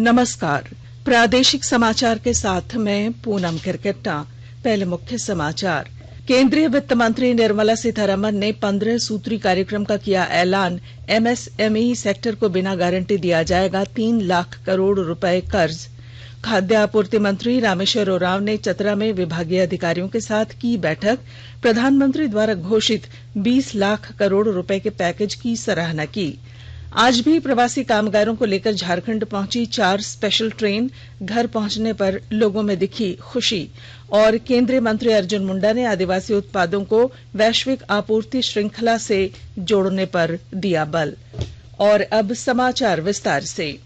नमस्कार। प्रादेशिक समाचार के साथ मैं पूनम किरकिट्टा। पहले मुख्य समाचार। केंद्रीय वित्त मंत्री निर्मला सीतारमण ने 15 सूत्री कार्यक्रम का किया ऐलान। एमएसएमई सेक्टर को बिना गारंटी दिया जाएगा 3 लाख करोड़ रुपए कर्ज। खाद्य आपूर्ति मंत्री रामेश्वर उरांव ने चतरा में विभागीय अधिकारियों के साथ की बैठक। प्रधानमंत्री द्वारा घोषित 20 लाख करोड़ रुपए के पैकेज की सराहना की। आज भी प्रवासी कामगारों को लेकर झारखंड पहुंची 4 स्पेशल ट्रेन। घर पहुंचने पर लोगों में दिखी खुशी। और केंद्रीय मंत्री अर्जुन मुंडा ने आदिवासी उत्पादों को वैश्विक आपूर्ति श्रृंखला से जोड़ने पर दिया बल। और अब समाचार विस्तार से।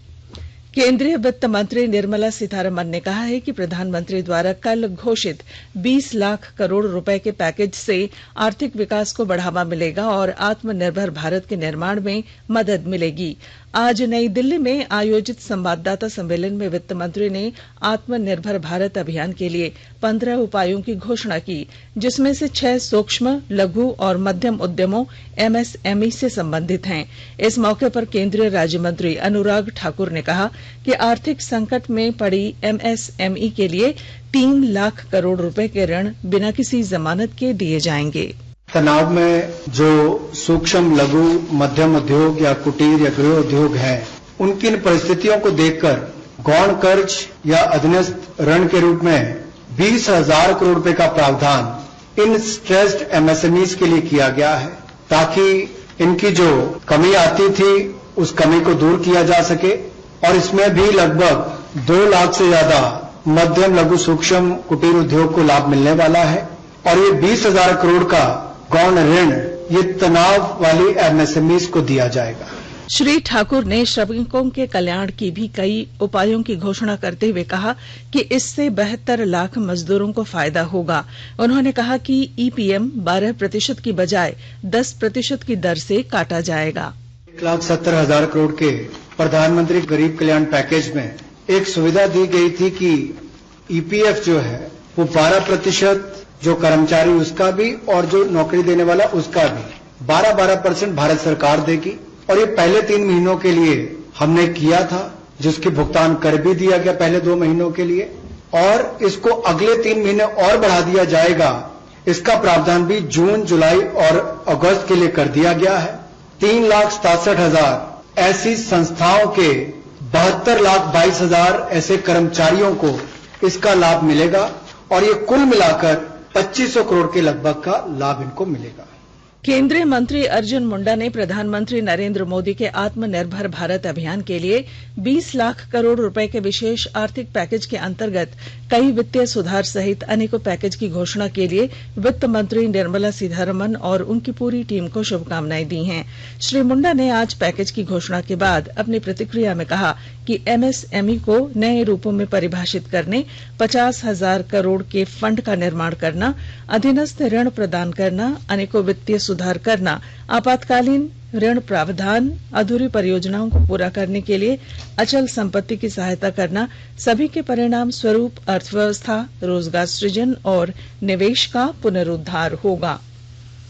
केंद्रीय वित्त मंत्री निर्मला सीतारमण ने कहा है कि प्रधानमंत्री द्वारा कल घोषित 20 लाख करोड़ रुपए के पैकेज से आर्थिक विकास को बढ़ावा मिलेगा और आत्मनिर्भर भारत के निर्माण में मदद मिलेगी। आज नई दिल्ली में आयोजित संवाददाता सम्मेलन में वित्त मंत्री ने आत्मनिर्भर भारत अभियान के लिए 15 उपायों की घोषणा की, जिसमें से 6 सूक्ष्म, लघु और मध्यम उद्यमों एमएसएमई से संबंधित हैं। इस मौके पर केंद्रीय राज्य मंत्री अनुराग ठाकुर ने कहा कि आर्थिक संकट में पड़ी एमएसएमई के लिए 3 लाख करोड़ रुपए के ऋण बिना किसी जमानत के दिए जाएंगे। तनाव में जो सूक्ष्म, लघु, मध्यम उद्योग या कुटीर या गृह उद्योग हैं, उनकी इन परिस्थितियों को देखकर गौण कर्ज या अधीनस्थ ऋण के रूप में 20,000 करोड़ रुपए का प्रावधान इन स्ट्रेस्ड एमएसएमईज के लिए किया गया है, ताकि इनकी जो कमी आती थी उस कमी को दूर किया जा सके। और इसमें भी लगभग 2 लाख से ज्यादा मध्यम, लघु, सूक्ष्म, कुटीर उद्योग को लाभ मिलने वाला है। और ये 20,000 करोड़ का गौण ऋण ये तनाव वाली एमएसएमईज को दिया जाएगा। श्री ठाकुर ने श्रमिकों के कल्याण की भी कई उपायों की घोषणा करते हुए कहा कि इससे 72 लाख मजदूरों को फायदा होगा। उन्होंने कहा कि ईपीएम 12% की बजाय 10% की दर से काटा जाएगा। 1,70,000 करोड़ के प्रधानमंत्री गरीब कल्याण पैकेज में एक सुविधा दी गई थी कि ईपीएफ जो है वो 12% जो कर्मचारी उसका भी और जो नौकरी देने वाला उसका भी 12% भारत सरकार देगी। और ये पहले 3 महीनों के लिए हमने किया था, जिसके भुगतान कर भी दिया गया पहले 2 महीनों के लिए, और इसको अगले 3 महीने और बढ़ा दिया जाएगा। इसका प्रावधान भी जून, जुलाई और अगस्त के लिए कर दिया गया है। 3,67,000 ऐसी संस्थाओं के 72,22,000 ऐसे कर्मचारियों को इसका लाभ मिलेगा और ये कुल मिलाकर 2,500 करोड़ के लगभग का लाभ इनको मिलेगा। केंद्रीय मंत्री अर्जुन मुंडा ने प्रधानमंत्री नरेंद्र मोदी के आत्मनिर्भर भारत अभियान के लिए 20 लाख करोड़ रुपए के विशेष आर्थिक पैकेज के अंतर्गत कई वित्तीय सुधार सहित अनेकों पैकेज की घोषणा के लिए वित्त मंत्री निर्मला सीतारमण और उनकी पूरी टीम को शुभकामनाएं दी हैं। श्री मुंडा ने आज पैकेज की घोषणा के बाद अपनी प्रतिक्रिया में कहा कि एमएसएमई को नए रूपों में परिभाषित करने, 50,000 करोड़ के फंड का निर्माण करना, अधीनस्थ ऋण प्रदान करना, अनेकों वित्तीय सुधार करना, आपातकालीन ऋण प्रावधान, अधूरी परियोजनाओं को पूरा करने के लिए अचल संपत्ति की सहायता करना, सभी के परिणाम स्वरूप अर्थव्यवस्था, रोजगार सृजन और निवेश का पुनरुद्धार होगा।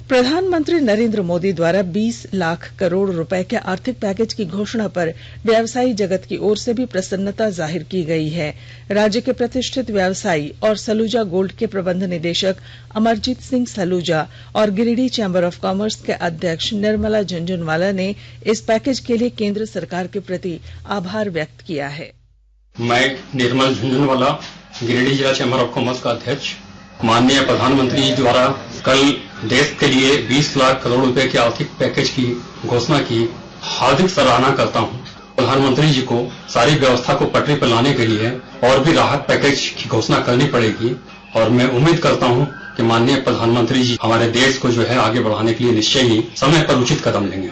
प्रधानमंत्री नरेंद्र मोदी द्वारा 20 लाख करोड़ रुपए के आर्थिक पैकेज की घोषणा पर व्यवसायी जगत की ओर से भी प्रसन्नता जाहिर की गई है। राज्य के प्रतिष्ठित व्यवसायी और सलूजा गोल्ड के प्रबंध निदेशक अमरजीत सिंह सलूजा और गिरिडीह चैंबर ऑफ कॉमर्स के अध्यक्ष निर्मला झुनझुनवाला ने इस पैकेज के लिए केंद्र सरकार के प्रति आभार व्यक्त किया है। मैं निर्मला झुनझुनवाला, गिरिडीह जिला चैंबर ऑफ कॉमर्स का अध्यक्ष, माननीय प्रधानमंत्री जी द्वारा कल देश के लिए 20 लाख करोड़ रुपए के आर्थिक पैकेज की घोषणा की हार्दिक सराहना करता हूं। प्रधानमंत्री जी को सारी व्यवस्था को पटरी पर लाने के लिए और भी राहत पैकेज की घोषणा करनी पड़ेगी और मैं उम्मीद करता हूं कि माननीय प्रधानमंत्री जी हमारे देश को जो है आगे बढ़ाने के लिए निश्चय ही समय पर उचित कदम लेंगे।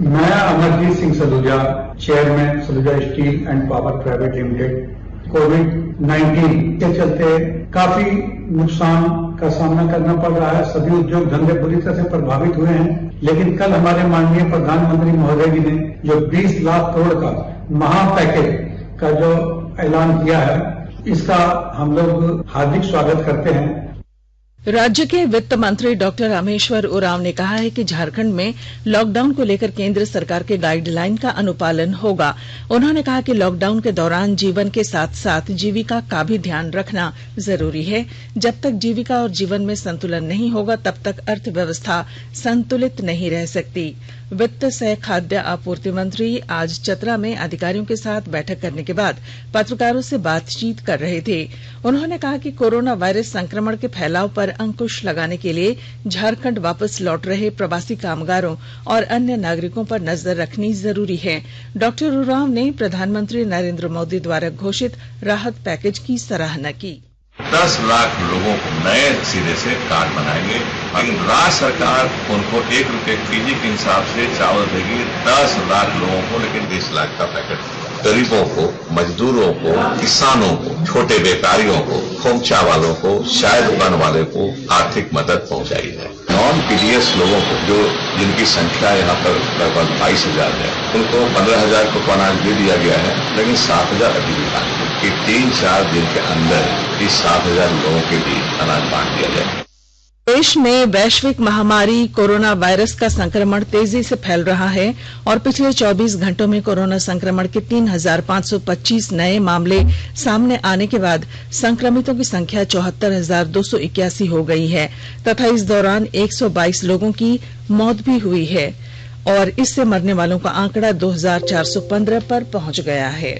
मैं Amarjeet Singh Saluja, chairman Saluja steel and power private limited, covid के चलते काफी नुकसान का सामना करना पड़ रहा है। सभी उद्योग धंधे बुरी तरह से प्रभावित हुए हैं, लेकिन कल हमारे माननीय प्रधानमंत्री महोदय जी ने जो 20 लाख करोड़ का महा पैकेज का जो ऐलान किया है, इसका हम लोग हार्दिक स्वागत करते हैं। राज्य के वित्त मंत्री डॉक्टर रामेश्वर उरांव ने कहा है कि झारखंड में लॉकडाउन को लेकर केंद्र सरकार के गाइडलाइन का अनुपालन होगा। उन्होंने कहा कि लॉकडाउन के दौरान जीवन के साथ साथ जीविका का भी ध्यान रखना जरूरी है। जब तक जीविका और जीवन में संतुलन नहीं होगा तब तक अर्थव्यवस्था संतुलित नहीं रह सकती। वित्त सह खाद्य आपूर्ति मंत्री आज चतरा में अधिकारियों के साथ बैठक करने के बाद पत्रकारों से बातचीत कर रहे थे। उन्होंने कहा कि कोरोना वायरस संक्रमण के फैलाव पर अंकुश लगाने के लिए झारखंड वापस लौट रहे प्रवासी कामगारों और अन्य नागरिकों पर नजर रखनी जरूरी है। डॉक्टर उरांव ने प्रधानमंत्री नरेंद्र मोदी द्वारा घोषित राहत पैकेज की सराहना की। 10 लाख लोगों को नए सिरे से कार्ड बनाएंगे। राज्य सरकार उनको 1 रुपए केजी के हिसाब से चावल देगी 10 लाख लोगों को, लेकिन 20 लाख का पैकेट गरीबों को, मजदूरों को, किसानों को, छोटे व्यापारियों को, खोमचा वालों को, चाय दुकान वाले को आर्थिक मदद पहुंचाई है। नॉन पीडीएस लोगों को जिनकी संख्या यहाँ पर लगभग 22,000 है, उनको 15,000 को अनाज दे दिया गया है, लेकिन 7,000 अभी भी बाकी है कि 3-4 दिन के अंदर इस 7,000 लोगों के लिए अनाज बांट दिया जाए। देश में वैश्विक महामारी कोरोना वायरस का संक्रमण तेजी से फैल रहा है और पिछले 24 घंटों में कोरोना संक्रमण के 3,525 नए मामले सामने आने के बाद संक्रमितों की संख्या 74,281 हो गई है तथा इस दौरान 122 लोगों की मौत भी हुई है और इससे मरने वालों का आंकड़ा 2,415 पर पहुंच गया है।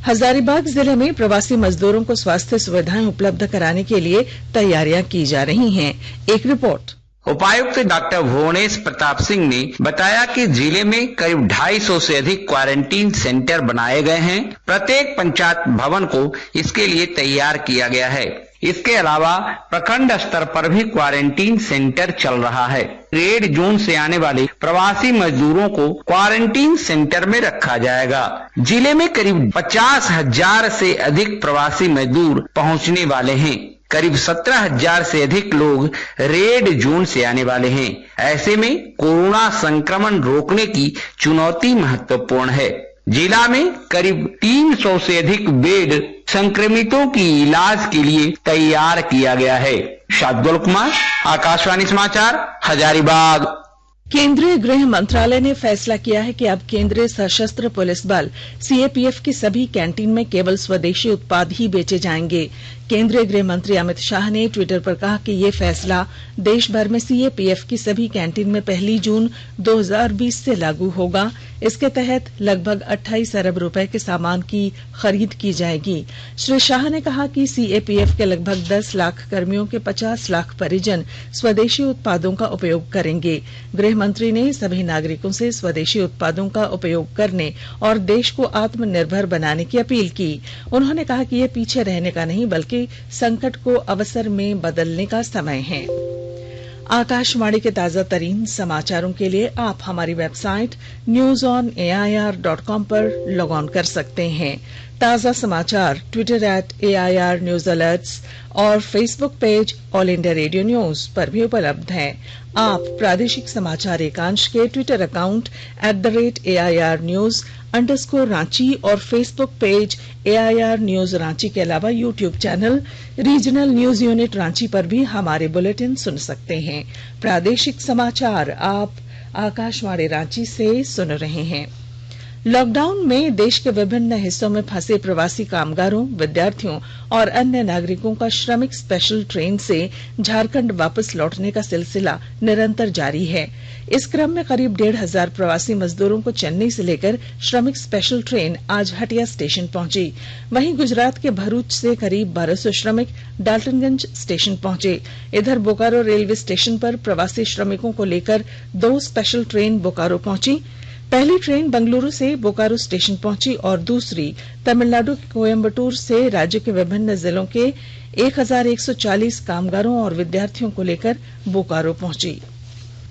हजारीबाग जिले में प्रवासी मजदूरों को स्वास्थ्य सुविधाएं उपलब्ध कराने के लिए तैयारियां की जा रही हैं। एक रिपोर्ट। उपायुक्त डॉक्टर भुवनेश प्रताप सिंह ने बताया कि जिले में करीब 250 से अधिक क्वारंटीन सेंटर बनाए गए हैं। प्रत्येक पंचायत भवन को इसके लिए तैयार किया गया है। इसके अलावा प्रखंड स्तर पर भी क्वारंटीन सेंटर चल रहा है। रेड जोन से आने वाले प्रवासी मजदूरों को क्वारंटीन सेंटर में रखा जाएगा। जिले में करीब 50,000 से अधिक प्रवासी मजदूर पहुंचने वाले हैं। करीब 17,000 से अधिक लोग रेड जोन से आने वाले हैं। ऐसे में कोरोना संक्रमण रोकने की चुनौती महत्वपूर्ण है। जिला में करीब 300 से अधिक बेड संक्रमितों की इलाज के लिए तैयार किया गया है। शार्दुल कुमार, आकाशवाणी समाचार, हजारीबाग। केंद्रीय गृह मंत्रालय ने फैसला किया है कि अब केंद्रीय सशस्त्र पुलिस बल सीएपीएफ की सभी कैंटीन में केवल स्वदेशी उत्पाद ही बेचे जाएंगे। केंद्रीय गृह मंत्री अमित शाह ने ट्विटर पर कहा कि ये फैसला देश भर में सीएपीएफ की सभी कैंटीन में 1 जून 2020 से लागू होगा। इसके तहत लगभग 28 अरब रुपए के सामान की खरीद की जाएगी। श्री शाह ने कहा कि सीएपीएफ के लगभग 10 लाख कर्मियों के 50 लाख परिजन स्वदेशी उत्पादों का उपयोग करेंगे। गृह मंत्री ने सभी नागरिकों से स्वदेशी उत्पादों का उपयोग करने और देश को आत्मनिर्भर बनाने की अपील की। उन्होंने कहा कि यह पीछे रहने का नहीं बल्कि संकट को अवसर में बदलने का समय है। आकाशवाणी के ताजा तरीन समाचारों के लिए आप हमारी वेबसाइट newsonair.com पर लॉग ऑन कर सकते हैं। ताजा समाचार ट्विटर @AIR News Alerts और Facebook page all India radio news पर भी उपलब्ध हैं। आप प्रादेशिक समाचार एकांश के ट्विटर अकाउंट @AIR News_रांची और Facebook page AIR News Ranchi के अलावा YouTube channel regional news unit Ranchi पर भी हमारे बुलेटिन सुन सकते हैं। प्रादेशिक समाचार आप आकाशवाणी रांची से सुन रहे हैं। लॉकडाउन में देश के विभिन्न हिस्सों में फंसे प्रवासी कामगारों, विद्यार्थियों और अन्य नागरिकों का श्रमिक स्पेशल ट्रेन से झारखंड वापस लौटने का सिलसिला निरंतर जारी है। इस क्रम में करीब 1,500 प्रवासी मजदूरों को चेन्नई से लेकर श्रमिक स्पेशल ट्रेन आज हटिया स्टेशन पहुंची। वहीं गुजरात के भरूच से करीब 1200 श्रमिक डाल्टनगंज स्टेशन पहुंचे। इधर बोकारो रेलवे स्टेशन पर प्रवासी श्रमिकों को लेकर 2 स्पेशल ट्रेन बोकारो पहुंची। पहली ट्रेन बंगलुरु से बोकारो स्टेशन पहुंची और दूसरी तमिलनाडु के कोयम्बटूर से राज्य के विभिन्न जिलों के 1,140 कामगारों और विद्यार्थियों को लेकर बोकारो पहुंची।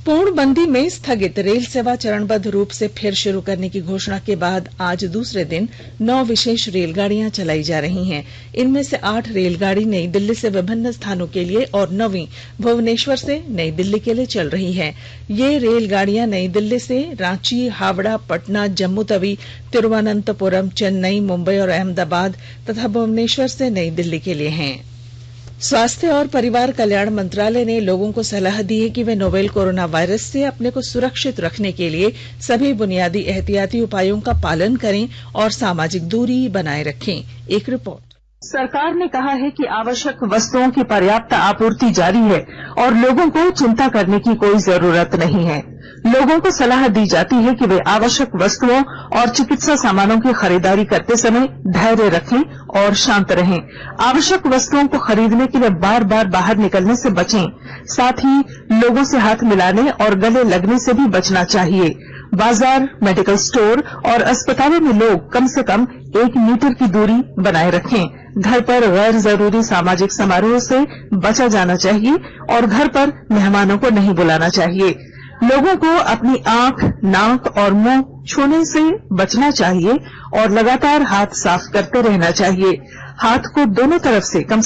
पूर्णबंदी में स्थगित रेल सेवा चरणबद्ध रूप से फिर शुरू करने की घोषणा के बाद आज दूसरे दिन 9 विशेष रेलगाड़ियां चलाई जा रही हैं। इनमें से 8 रेलगाड़ी नई दिल्ली से विभिन्न स्थानों के लिए और 9वीं भुवनेश्वर से नई दिल्ली के लिए चल रही है। ये रेलगाड़ियां नई दिल्ली से रांची, हावड़ा, पटना, जम्मू तवी, तिरुवनंतपुरम, चेन्नई, मुंबई और अहमदाबाद तथा भुवनेश्वर से नई दिल्ली के लिए हैं। स्वास्थ्य और परिवार कल्याण मंत्रालय ने लोगों को सलाह दी है कि वे नोवेल कोरोना वायरस से अपने को सुरक्षित रखने के लिए सभी बुनियादी एहतियाती उपायों का पालन करें और सामाजिक दूरी बनाए रखें। एक रिपोर्ट। सरकार ने कहा है कि आवश्यक वस्तुओं की पर्याप्त आपूर्ति जारी है और लोगों को चिंता करने की कोई जरूरत नहीं है। लोगों को सलाह दी जाती है कि वे आवश्यक वस्तुओं और चिकित्सा सामानों की खरीदारी करते समय धैर्य रखें और शांत रहें। आवश्यक वस्तुओं को खरीदने के लिए बार बार बाहर निकलने से बचें। साथ ही लोगों से हाथ मिलाने और गले लगने से भी बचना चाहिए। बाजार, मेडिकल स्टोर और अस्पतालों में लोग कम से कम 1 मीटर की दूरी बनाए रखें। घर पर गैर जरूरी सामाजिक समारोह से बचा जाना चाहिए और घर पर मेहमानों को नहीं बुलाना चाहिए। लोगों को अपनी आंख, नाक और मुंह छूने से बचना चाहिए और लगातार हाथ साफ करते रहना चाहिए। हाथ को दोनों तरफ से कम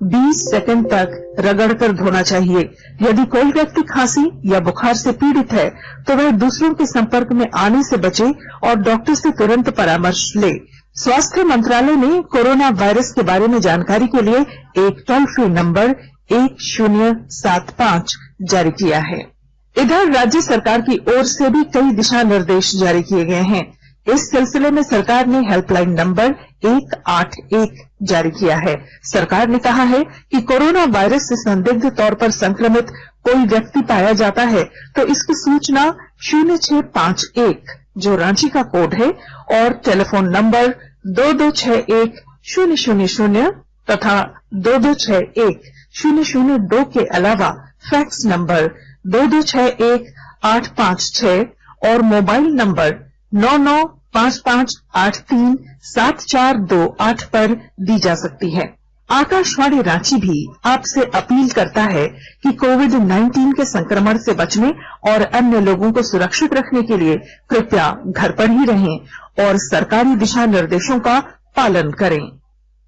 20 सेकंड तक रगड़कर धोना चाहिए। यदि कोई व्यक्ति खांसी या बुखार से पीड़ित है तो वह दूसरों के संपर्क में आने से बचे और डॉक्टर से तुरंत परामर्श ले। स्वास्थ्य मंत्रालय ने कोरोना वायरस के बारे में जानकारी के लिए एक टोल फ्री नंबर 1075 जारी किया है। इधर राज्य सरकार की ओर से भी कई दिशा निर्देश जारी किए गए हैं। इस सिलसिले में सरकार ने हेल्पलाइन नंबर 181 जारी किया है। सरकार ने कहा है कि कोरोना वायरस से संदिग्ध तौर पर संक्रमित कोई व्यक्ति पाया जाता है तो इसकी सूचना 0651 जो रांची का कोड है और टेलीफोन नंबर 2261-000 तथा 2261-002 के अलावा फैक्स नंबर 2261-856 और मोबाइल नंबर 9955837428 पर दी जा सकती है। आकाशवाणी रांची भी आपसे अपील करता है कि कोविड-19 के संक्रमण से बचने और अन्य लोगों को सुरक्षित रखने के लिए कृपया घर पर ही रहें और सरकारी दिशा निर्देशों का पालन करें।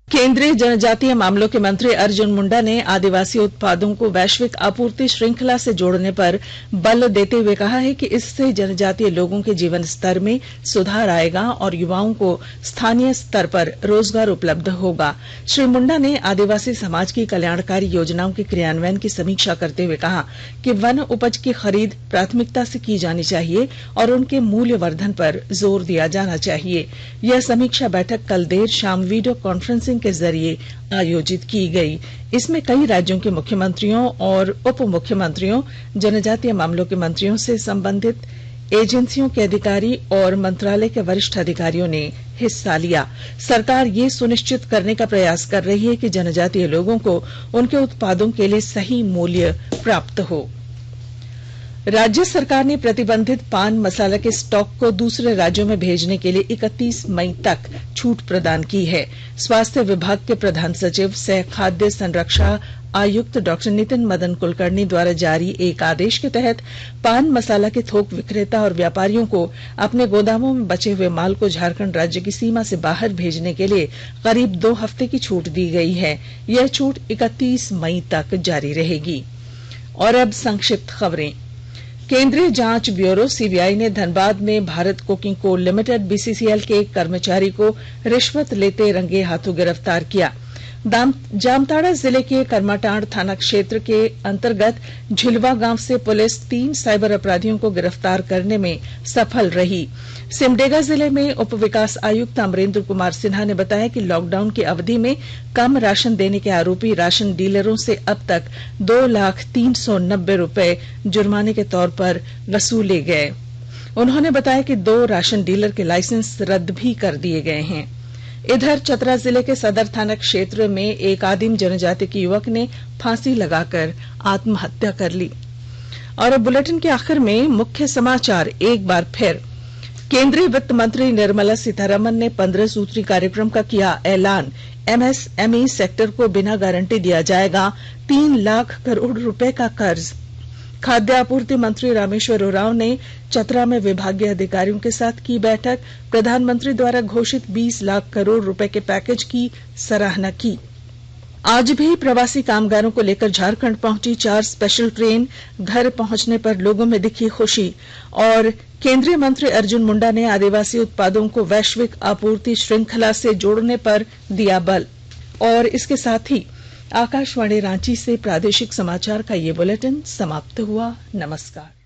केंद्रीय जनजातीय मामलों के मंत्री अर्जुन मुंडा ने आदिवासी उत्पादों को वैश्विक आपूर्ति श्रृंखला से जोड़ने पर बल देते हुए कहा है कि इससे जनजातीय लोगों के जीवन स्तर में सुधार आएगा और युवाओं को स्थानीय स्तर पर रोजगार उपलब्ध होगा। श्री मुंडा ने आदिवासी समाज की कल्याणकारी योजनाओं के क्रियान्वयन की समीक्षा करते हुए कहा कि वन उपज की खरीद प्राथमिकता से की जानी चाहिए और उनके मूल्यवर्धन पर जोर दिया जाना चाहिए। यह समीक्षा बैठक कल देर शाम वीडियो कॉन्फ्रेंसिंग के जरिए आयोजित की गई। इसमें कई राज्यों के मुख्यमंत्रियों और उप मुख्यमंत्रियों, जनजातीय मामलों के मंत्रियों से संबंधित एजेंसियों के अधिकारी और मंत्रालय के वरिष्ठ अधिकारियों ने हिस्सा लिया। सरकार ये सुनिश्चित करने का प्रयास कर रही है कि जनजातीय लोगों को उनके उत्पादों के लिए सही मूल्य प्राप्त हो। राज्य सरकार ने प्रतिबंधित पान मसाला के स्टॉक को दूसरे राज्यों में भेजने के लिए 31 मई तक छूट प्रदान की है। स्वास्थ्य विभाग के प्रधान सचिव सह खाद्य संरक्षा आयुक्त डॉक्टर नितिन मदन कुलकर्णी द्वारा जारी एक आदेश के तहत पान मसाला के थोक विक्रेता और व्यापारियों को अपने गोदामों में बचे हुए माल को झारखंड राज्य की सीमा से बाहर भेजने के लिए करीब 2 हफ्ते की छूट दी गई है। यह छूट 31 मई तक जारी रहेगी। और अब संक्षिप्त खबरें। केंद्रीय जांच ब्यूरो सीबीआई ने धनबाद में Bharat coking coal limited BCCL के एक कर्मचारी को रिश्वत लेते रंगे हाथों गिरफ्तार किया। जामताड़ा जिले के करमाटांड़ थाना क्षेत्र के अंतर्गत झिलवा गांव से पुलिस 3 साइबर अपराधियों को गिरफ्तार करने में सफल रही। सिमडेगा जिले में उप विकास आयुक्त अमरेंद्र कुमार सिन्हा ने बताया कि लॉकडाउन की अवधि में कम राशन देने के आरोपी राशन डीलरों से अब तक 2,390,000 रुपए जुर्माने के तौर पर वसूले गए। उन्होंने बताया कि 2 राशन डीलर के लाइसेंस रद्द भी कर दिए गए हैं। इधर चतरा जिले के सदर थाना क्षेत्र में एक आदिम जनजाति के युवक ने फांसी लगाकर आत्महत्या कर ली। और अब बुलेटिन के आखिर में मुख्य समाचार एक बार फिर। केंद्रीय वित्त मंत्री निर्मला सीतारमण ने 15 सूत्री कार्यक्रम का किया ऐलान। एमएसएमई सेक्टर को बिना गारंटी दिया जाएगा 3 लाख करोड़ रुपए का कर्ज। खाद्य आपूर्ति मंत्री रामेश्वर उरांव ने चतरा में विभागीय अधिकारियों के साथ की बैठक। प्रधानमंत्री द्वारा घोषित 20 लाख करोड़ रुपए के पैकेज की सराहना की। आज भी प्रवासी कामगारों को लेकर झारखंड पहुंची 4 स्पेशल ट्रेन। घर पहुंचने पर लोगों में दिखी खुशी। और केंद्रीय मंत्री अर्जुन मुंडा ने आदिवासी उत्पादों को वैश्विक आपूर्ति श्रृंखला से जोड़ने पर दिया बल। और इसके साथ ही आकाशवाणी रांची से प्रादेशिक समाचार का ये बुलेटिन समाप्त हुआ। नमस्कार।